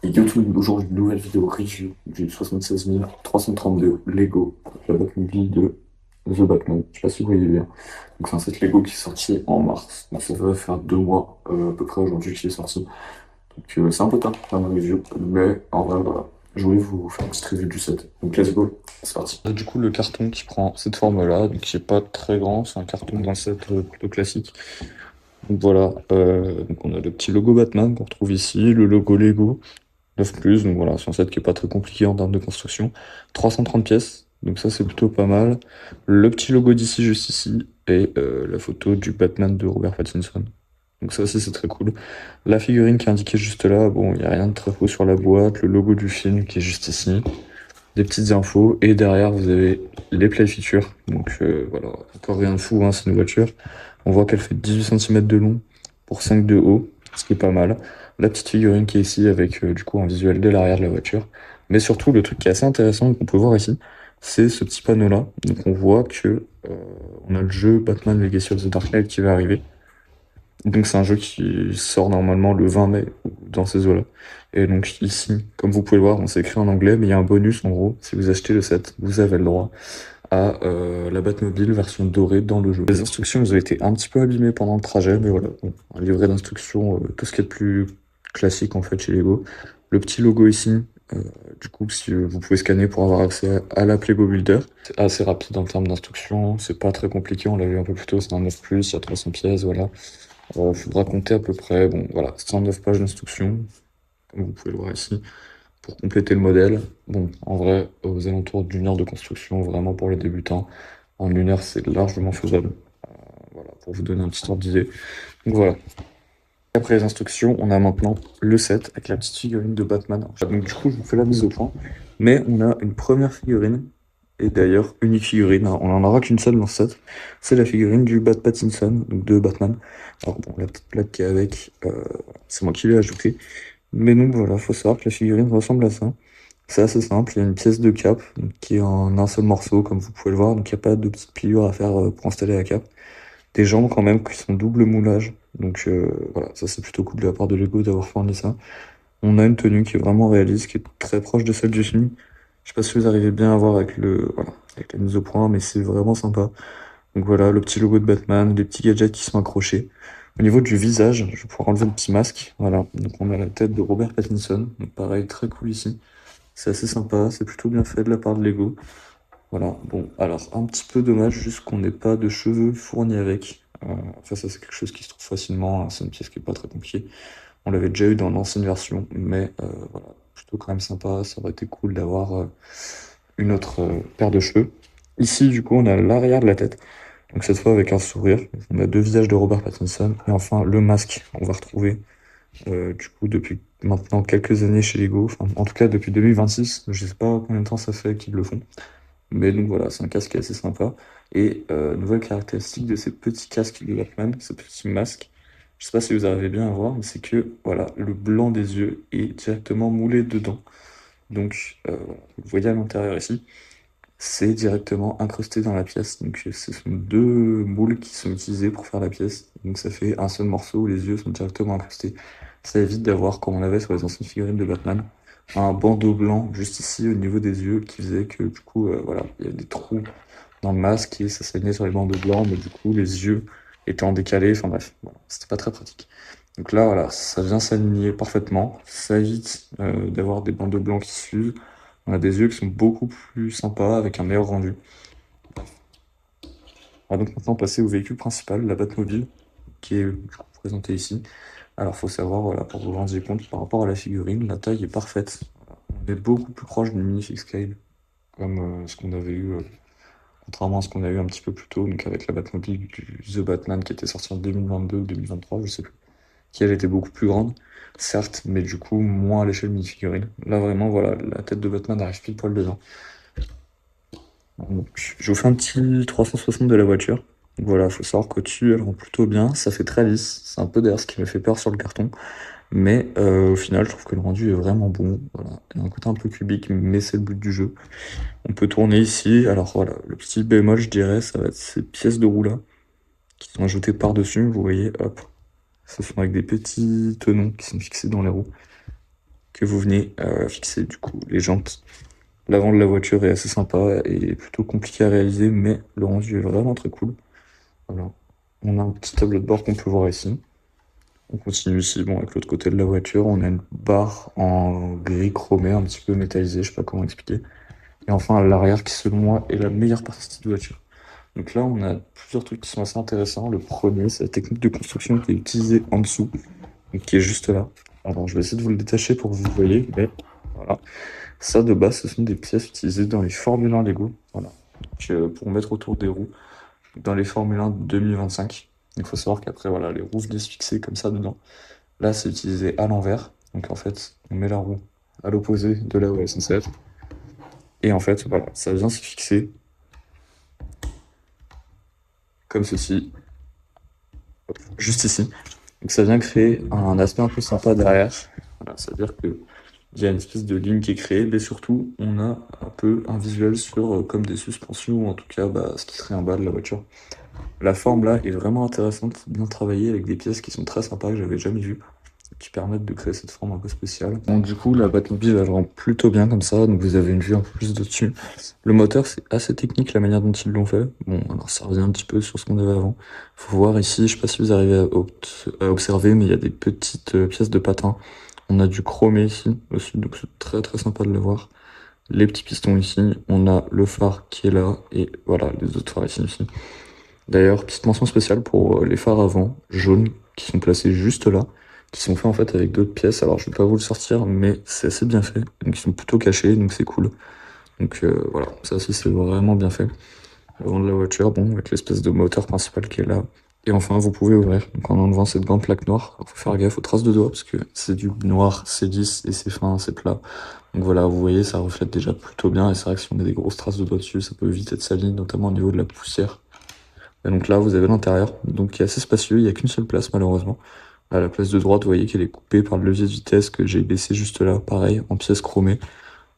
Et YouTube, aujourd'hui, une nouvelle vidéo review du 76 332 Lego, la Batmobile de The Batman. Je sais pas si vous voyez bien. Donc, c'est un set Lego qui est sorti en mars. Donc, ça va faire 2 mois à peu près aujourd'hui qu'il est sorti. Donc, c'est un peu tard pour faire une review, mais en vrai, voilà. Je voulais vous faire une petite review du set. Donc, let's go, c'est parti. Du coup, le carton qui prend cette forme-là, donc qui est pas très grand, c'est un carton d'un set plutôt classique. Donc voilà, donc on a le petit logo Batman qu'on retrouve ici, le logo Lego. 9+, donc voilà, c'est un set qui est pas très compliqué en termes de construction. 330 pièces, donc ça c'est plutôt pas mal. Le petit logo d'ici, juste ici, et la photo du Batman de Robert Pattinson. Donc ça aussi c'est très cool. La figurine qui est indiquée juste là, bon, il n'y a rien de très faux sur la boîte, le logo du film qui est juste ici, des petites infos, et derrière vous avez les play features. Donc voilà, encore rien de fou, hein, c'est une voiture. On voit qu'elle fait 18 cm de long pour 5 de haut, ce qui est pas mal. La petite figurine qui est ici avec du coup un visuel de l'arrière de la voiture. Mais surtout, le truc qui est assez intéressant et qu'on peut voir ici, c'est ce petit panneau-là. Donc on voit que on a le jeu Batman Legacy of the Dark Knight qui va arriver. Donc c'est un jeu qui sort normalement le 20 mai dans ces eaux-là. Et donc ici, comme vous pouvez le voir, on s'est écrit en anglais, mais il y a un bonus en gros. Si vous achetez le set, vous avez le droit à la Batmobile version dorée dans le jeu. Les instructions elles ont été un petit peu abîmées pendant le trajet, mais voilà, bon, un livret d'instructions, tout ce qui est de plus classique en fait chez Lego. Le petit logo ici, euh, du coup, si vous pouvez scanner pour avoir accès à l'app Lego Builder. C'est assez rapide en termes d'instructions, c'est pas très compliqué, on l'a vu un peu plus tôt, c'est un 9+, il y a 300 pièces, voilà. Faudra compter à peu près, bon voilà, 109 pages d'instructions, comme vous pouvez le voir ici pour compléter le modèle. Bon, en vrai, aux alentours d'une heure de construction, vraiment pour les débutants. En 1 heure, c'est largement faisable. Voilà, pour vous donner un petit ordre d'idée. Donc voilà. Après les instructions, on a maintenant le set avec la petite figurine de Batman. Donc du coup, je vous fais la mise au point. Mais on a une première figurine, et d'ailleurs, unique figurine. On en aura qu'une seule dans ce set. C'est la figurine du Bat Pattinson, donc de Batman. Alors bon, la petite plaque qui est avec, c'est moi qui l'ai ajoutée. Mais donc voilà, faut savoir que la figurine ressemble à ça. C'est assez simple, il y a une pièce de cape donc, qui est en un seul morceau, comme vous pouvez le voir, donc il n'y a pas de petite pliure à faire pour installer la cape. Des jambes quand même qui sont double moulage, donc voilà, ça c'est plutôt cool de la part de Lego d'avoir fourni ça. On a une tenue qui est vraiment réaliste, qui est très proche de celle du film. Je sais pas si vous arrivez bien à voir avec voilà, avec la mise au point, mais c'est vraiment sympa. Donc voilà, le petit logo de Batman, les petits gadgets qui sont accrochés. Au niveau du visage, je vais pouvoir enlever le petit masque. Voilà, donc on a la tête de Robert Pattinson. Donc pareil, très cool ici. C'est assez sympa, c'est plutôt bien fait de la part de Lego. Voilà, bon, alors un petit peu dommage juste qu'on n'ait pas de cheveux fournis avec. Enfin, ça c'est quelque chose qui se trouve facilement, hein, c'est une pièce qui est pas très compliquée. On l'avait déjà eu dans l'ancienne version, mais voilà, plutôt quand même sympa. Ça aurait été cool d'avoir une autre paire de cheveux. Ici, du coup, on a l'arrière de la tête. Donc cette fois avec un sourire. On a deux visages de Robert Pattinson. Et enfin, le masque qu'on va retrouver du coup depuis maintenant quelques années chez Lego. Enfin, en tout cas depuis 2026. Je sais pas combien de temps ça fait qu'ils le font. Mais donc voilà, c'est un casque qui est assez sympa. Et nouvelle caractéristique de ces petits casques de Batman, ce petit masque, je sais pas si vous arrivez bien à voir, mais c'est que voilà, le blanc des yeux est directement moulé dedans. Donc vous voyez à l'intérieur ici, c'est directement incrusté dans la pièce. Donc ce sont deux moules qui sont utilisés pour faire la pièce. Donc ça fait un seul morceau où les yeux sont directement incrustés. Ça évite d'avoir, comme on l'avait sur les anciennes figurines de Batman, un bandeau blanc juste ici au niveau des yeux qui faisait que du coup voilà, il y avait des trous dans le masque et ça saignait sur les bandeaux blancs, mais du coup les yeux étaient en décalé, enfin bref, voilà, c'était pas très pratique. Donc là voilà, ça vient s'aligner parfaitement, ça évite d'avoir des bandeaux blancs qui suivent. On a des yeux qui sont beaucoup plus sympas avec un meilleur rendu. On va donc maintenant passer au véhicule principal, la Batmobile, qui est du coup présentée ici. Alors faut savoir, voilà, pour vous rendre compte, par rapport à la figurine, la taille est parfaite. On est beaucoup plus proche d'une minifig scale, comme ce qu'on avait eu, contrairement à ce qu'on a eu un petit peu plus tôt, donc avec la Batmobile du The Batman qui était sorti en 2022 ou 2023, je sais plus, qui elle était beaucoup plus grande, certes, mais du coup moins à l'échelle minifigurine. Là vraiment, voilà, la tête de Batman arrive pile poil dedans. Donc, je vous fais un petit 360 de la voiture. Donc voilà, faut savoir qu'au-dessus, elle rend plutôt bien. Ça fait très lisse. C'est un peu d'ailleurs ce qui me fait peur sur le carton. Mais au final, je trouve que le rendu est vraiment bon. Voilà. Il y a un côté un peu cubique, mais c'est le but du jeu. On peut tourner ici. Alors voilà, le petit bémol, je dirais, ça va être ces pièces de roue là, qui sont ajoutées par-dessus. Vous voyez, hop. Ce sont avec des petits tenons qui sont fixés dans les roues. que vous venez fixer du coup les jantes. L'avant de la voiture est assez sympa et plutôt compliqué à réaliser, mais le rendu est vraiment très cool. Voilà. On a un petit tableau de bord qu'on peut voir ici. On continue ici, bon, avec l'autre côté de la voiture, on a une barre en gris chromé, un petit peu métallisé, je sais pas comment expliquer. Et enfin, à l'arrière, qui selon moi est la meilleure partie de voiture. Donc là, on a plusieurs trucs qui sont assez intéressants. Le premier, c'est la technique de construction qui est utilisée en dessous, donc qui est juste là. Alors, je vais essayer de vous le détacher pour que vous voyez, mais voilà. Ça, de base, ce sont des pièces utilisées dans les Formule 1 Lego, voilà. Donc, pour mettre autour des roues, dans les Formule 1 2025. Il faut savoir qu'après, voilà, les roues venaient se fixer comme ça dedans. Là, c'est utilisé à l'envers. Donc en fait, on met la roue à l'opposé de là où elle est censée être. Et en fait, voilà, ça vient se fixer comme ceci, hop, juste ici. Donc ça vient créer un aspect un peu sympa derrière. Voilà, c'est-à-dire que il y a une espèce de ligne qui est créée, mais surtout, on a un peu un visuel sur comme des suspensions, ou en tout cas, bah, ce qui serait un bas de la voiture. La forme là est vraiment intéressante, bien travaillée avec des pièces qui sont très sympas que j'avais jamais vues, qui permettent de créer cette forme un peu spéciale. Donc du coup, la Batmobile elle rend plutôt bien comme ça, donc vous avez une vue un peu plus dessus. Le moteur c'est assez technique la manière dont ils l'ont fait. Bon, alors ça revient un petit peu sur ce qu'on avait avant. Faut voir ici, je sais pas si vous arrivez à observer, mais il y a des petites pièces de patin. On a du chromé ici aussi, donc c'est très très sympa de le voir. Les petits pistons ici, on a le phare qui est là, et voilà, les autres phares ici aussi. D'ailleurs, petite mention spéciale pour les phares avant, jaunes, qui sont placés juste là, qui sont faits en fait avec d'autres pièces. Alors je vais pas vous le sortir, mais c'est assez bien fait. Donc ils sont plutôt cachés, donc c'est cool. Donc voilà, ça aussi c'est vraiment bien fait. Avant de la voiture, bon, avec l'espèce de moteur principal qui est là. Et enfin, vous pouvez ouvrir. Donc en enlevant cette grande plaque noire, il faut faire gaffe aux traces de doigts, parce que c'est du noir, c'est lisse et c'est fin, c'est plat. Donc voilà, vous voyez, ça reflète déjà plutôt bien. Et c'est vrai que si on a des grosses traces de doigts dessus, ça peut vite être sali, notamment au niveau de la poussière. Et donc là, vous avez l'intérieur, donc qui est assez spacieux, il n'y a qu'une seule place malheureusement. À la place de droite, vous voyez qu'elle est coupée par le levier de vitesse que j'ai laissé juste là, pareil, en pièces chromées.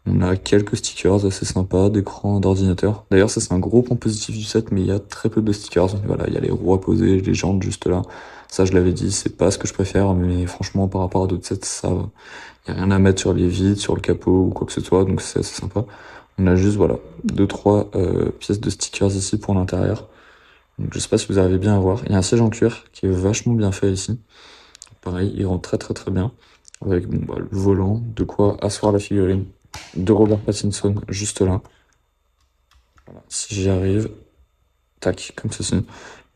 On a quelques stickers assez sympas, d'écran d'ordinateur. D'ailleurs, ça c'est un gros point positif du set, mais il y a très peu de stickers. Voilà, il y a les roues à poser, les jantes juste là. Ça, je l'avais dit, c'est pas ce que je préfère, mais franchement, par rapport à d'autres sets, ça va. Il n'y a rien à mettre sur les vitres, sur le capot ou quoi que ce soit, donc c'est assez sympa. On a juste, voilà, deux, trois pièces de stickers ici pour l'intérieur. Donc, je sais pas si vous arrivez bien à voir. Il y a un siège en cuir qui est vachement bien fait ici. Pareil, il rend très très très bien. Avec bon, bah, le volant, de quoi asseoir la figurine de Robert Pattinson juste là. Voilà, si j'y arrive, tac, comme ceci.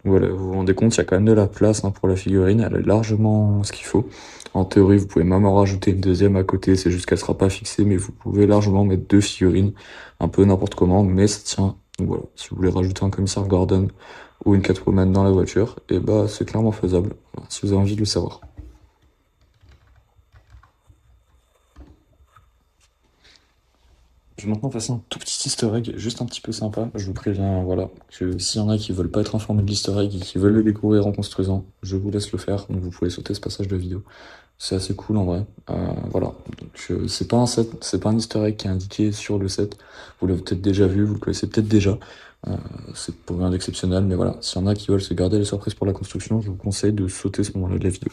Voilà, vous vous rendez compte, il y a quand même de la place pour la figurine, elle a largement ce qu'il faut. En théorie, vous pouvez même en rajouter une deuxième à côté, c'est juste qu'elle sera pas fixée, mais vous pouvez largement mettre deux figurines, un peu n'importe comment, mais ça tient. Donc voilà, si vous voulez rajouter un commissaire Gordon ou une Catwoman dans la voiture, et bah c'est clairement faisable, voilà, si vous avez envie de le savoir. Je vais maintenant passer un tout petit easter egg, juste un petit peu sympa. Je vous préviens, voilà, que s'il y en a qui veulent pas être informés de l'easter egg et qui veulent le découvrir en construisant, je vous laisse le faire, donc vous pouvez sauter ce passage de vidéo. C'est assez cool en vrai. Voilà. Donc c'est pas un set, c'est pas un easter egg qui est indiqué sur le set. Vous l'avez peut-être déjà vu, vous le connaissez peut-être déjà. Euh, c'est pour rien d'exceptionnel, mais voilà. S'il y en a qui veulent se garder les surprises pour la construction, je vous conseille de sauter ce moment-là de la vidéo.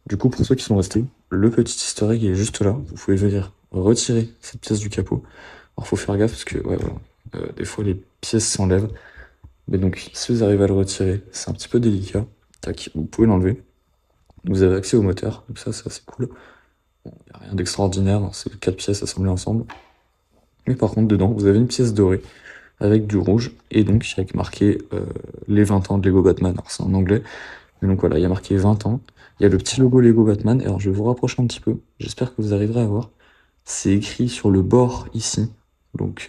Du coup, pour ceux qui sont restés, le petit easter egg est juste là. Vous pouvez venir retirer cette pièce du capot. Alors faut faire gaffe parce que ouais, voilà. Des fois les pièces s'enlèvent. Mais donc si vous arrivez à le retirer, c'est un petit peu délicat. Tac, vous pouvez l'enlever. Vous avez accès au moteur, donc ça c'est assez cool. Bon, y a rien d'extraordinaire, hein, c'est 4 pièces assemblées ensemble. Mais par contre dedans, vous avez une pièce dorée avec du rouge et donc avec marqué les 20 ans de Lego Batman. Alors c'est en anglais, mais donc voilà, il y a marqué 20 ans. Il y a le petit logo Lego Batman. Alors je vais vous rapprocher un petit peu. J'espère que vous arriverez à voir. C'est écrit sur le bord ici. Donc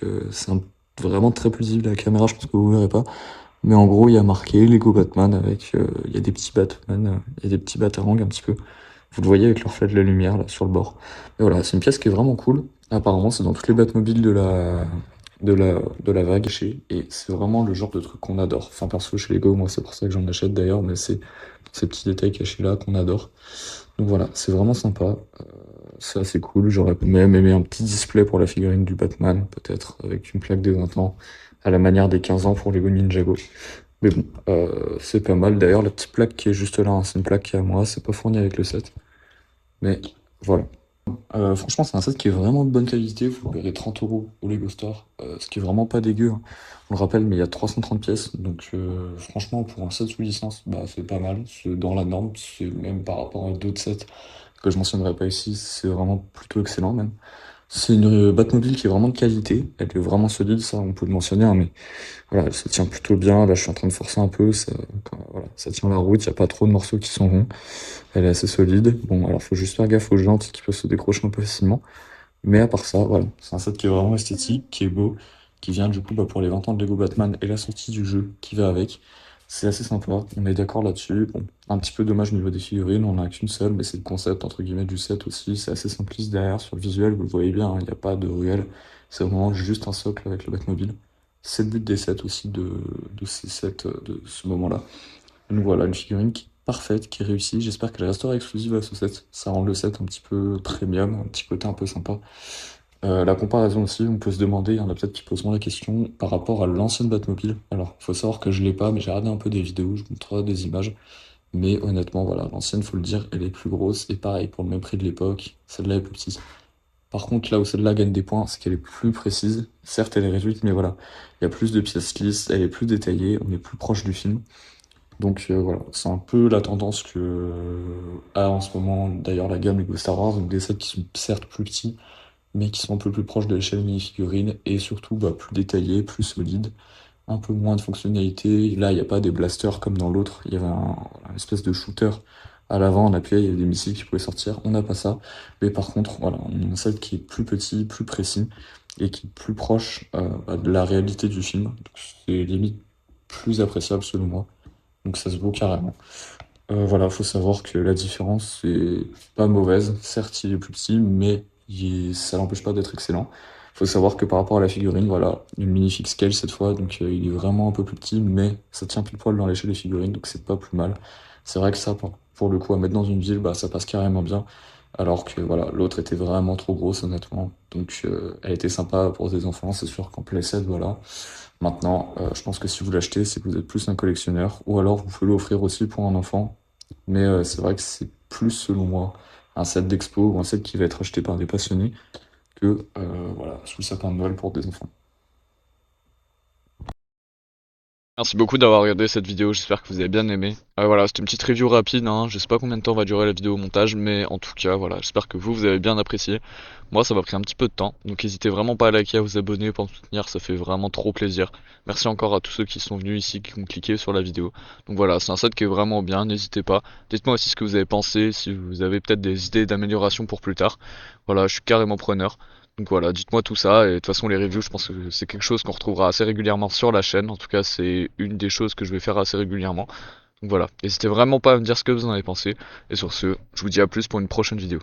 vraiment très plus visible à la caméra, je pense que vous verrez pas. Mais en gros, il y a marqué Lego Batman avec il y a des petits Batman, il y a des petits Batarangs un petit peu. Vous le voyez avec le reflet de la lumière là sur le bord. Et voilà, c'est une pièce qui est vraiment cool. Apparemment, c'est dans toutes les Batmobiles de la vague chez et c'est vraiment le genre de truc qu'on adore. Enfin perso chez Lego, moi c'est pour ça que j'en achète d'ailleurs, mais c'est ces petits détails cachés là qu'on adore. Donc voilà, c'est vraiment sympa. C'est assez cool. J'aurais même aimé un petit display pour la figurine du Batman, peut-être, avec une plaque des 20 ans, à la manière des 15 ans pour Lego Ninjago. Mais bon, c'est pas mal. D'ailleurs, la petite plaque qui est juste là, hein, c'est une plaque qui est à moi, c'est pas fourni avec le set. Mais voilà. Franchement, c'est un set qui est vraiment de bonne qualité. Vous le verrez 30 € au Lego Store, ce qui est vraiment pas dégueu, hein. On le rappelle, mais il y a 330 pièces. Donc, franchement, pour un set sous licence, bah, c'est pas mal. C'est dans la norme. C'est même par rapport à d'autres sets que je mentionnerai pas ici, c'est vraiment plutôt excellent même. C'est une Batmobile qui est vraiment de qualité. Elle est vraiment solide, ça, on peut le mentionner, hein, mais voilà, ça tient plutôt bien. Là, je suis en train de forcer un peu. Voilà, ça tient la route. Il n'y a pas trop de morceaux qui s'en vont. Elle est assez solide. Bon, alors faut juste faire gaffe aux jantes qui peuvent se décrocher un peu facilement. Mais à part ça, voilà, c'est un set qui est vraiment esthétique, qui est beau, qui vient du coup bah, pour les 20 ans de Lego Batman et la sortie du jeu qui va avec. C'est assez sympa, on est d'accord là-dessus. Bon, un petit peu dommage au niveau des figurines, on en a qu'une seule, mais c'est le concept entre guillemets du set aussi. C'est assez simpliste derrière sur le visuel, vous le voyez bien, hein, il n'y a pas de ruelle. C'est vraiment juste un socle avec le Batmobile. C'est le but des sets aussi de ces sets de ce moment-là. Donc voilà, une figurine qui est parfaite, qui est réussie. J'espère qu'elle restera exclusive à ce set. Ça rend le set un petit peu premium, un petit côté un peu sympa. La comparaison aussi, on peut se demander, il y en a peut-être qui poseront la question par rapport à l'ancienne Batmobile. Alors, il faut savoir que je l'ai pas, mais j'ai regardé un peu des vidéos, je vous montrerai des images. Mais honnêtement, voilà, l'ancienne, faut le dire, elle est plus grosse. Et pareil, pour le même prix de l'époque, celle-là est plus petite. Par contre, là où celle-là gagne des points, c'est qu'elle est plus précise. Certes, elle est réduite, mais voilà, il y a plus de pièces lisses, elle est plus détaillée, on est plus proche du film. Donc voilà, c'est un peu la tendance que a en ce moment d'ailleurs la gamme Lego Star Wars, donc des sets qui sont certes plus petits, mais qui sont un peu plus proches de l'échelle mini-figurine et surtout bah, plus détaillés, plus solides, un peu moins de fonctionnalités. Là, il n'y a pas des blasters comme dans l'autre, il y avait une espèce de shooter à l'avant, on appuyait, il y avait des missiles qui pouvaient sortir, on n'a pas ça. Mais par contre, voilà, on a un set qui est plus petit, plus précis et qui est plus proche bah, de la réalité du film. Donc c'est limite plus appréciable selon moi. Donc ça se vaut carrément. Voilà, faut savoir que la différence c'est pas mauvaise. Certes, il est plus petit, mais ça l'empêche pas d'être excellent. Faut savoir que par rapport à la figurine, voilà, une minifig scale cette fois, donc il est vraiment un peu plus petit, mais ça tient pile poil dans l'échelle des figurines, donc c'est pas plus mal. C'est vrai que ça, pour le coup, à mettre dans une ville, bah ça passe carrément bien. Alors que voilà, l'autre était vraiment trop grosse, honnêtement. Donc elle était sympa pour des enfants, c'est sûr qu'en playset, voilà. Maintenant, je pense que si vous l'achetez, c'est que vous êtes plus un collectionneur, ou alors vous pouvez l'offrir aussi pour un enfant. Mais c'est vrai que c'est plus, selon moi, un set d'expo ou un set qui va être acheté par des passionnés que voilà, sous le sapin de Noël pour des enfants. Merci beaucoup d'avoir regardé cette vidéo, j'espère que vous avez bien aimé. Voilà, c'était une petite review rapide, hein. Je sais pas combien de temps va durer la vidéo au montage, mais en tout cas, voilà, j'espère que vous avez bien apprécié. Moi, ça m'a pris un petit peu de temps, donc n'hésitez vraiment pas à liker, à vous abonner pour me soutenir, ça fait vraiment trop plaisir. Merci encore à tous ceux qui sont venus ici, qui ont cliqué sur la vidéo. Donc voilà, c'est un set qui est vraiment bien, n'hésitez pas. Dites-moi aussi ce que vous avez pensé, si vous avez peut-être des idées d'amélioration pour plus tard. Voilà, je suis carrément preneur. Donc voilà, dites-moi tout ça, et de toute façon les reviews je pense que c'est quelque chose qu'on retrouvera assez régulièrement sur la chaîne, en tout cas c'est une des choses que je vais faire assez régulièrement. Donc voilà, n'hésitez vraiment pas à me dire ce que vous en avez pensé, et sur ce, je vous dis à plus pour une prochaine vidéo.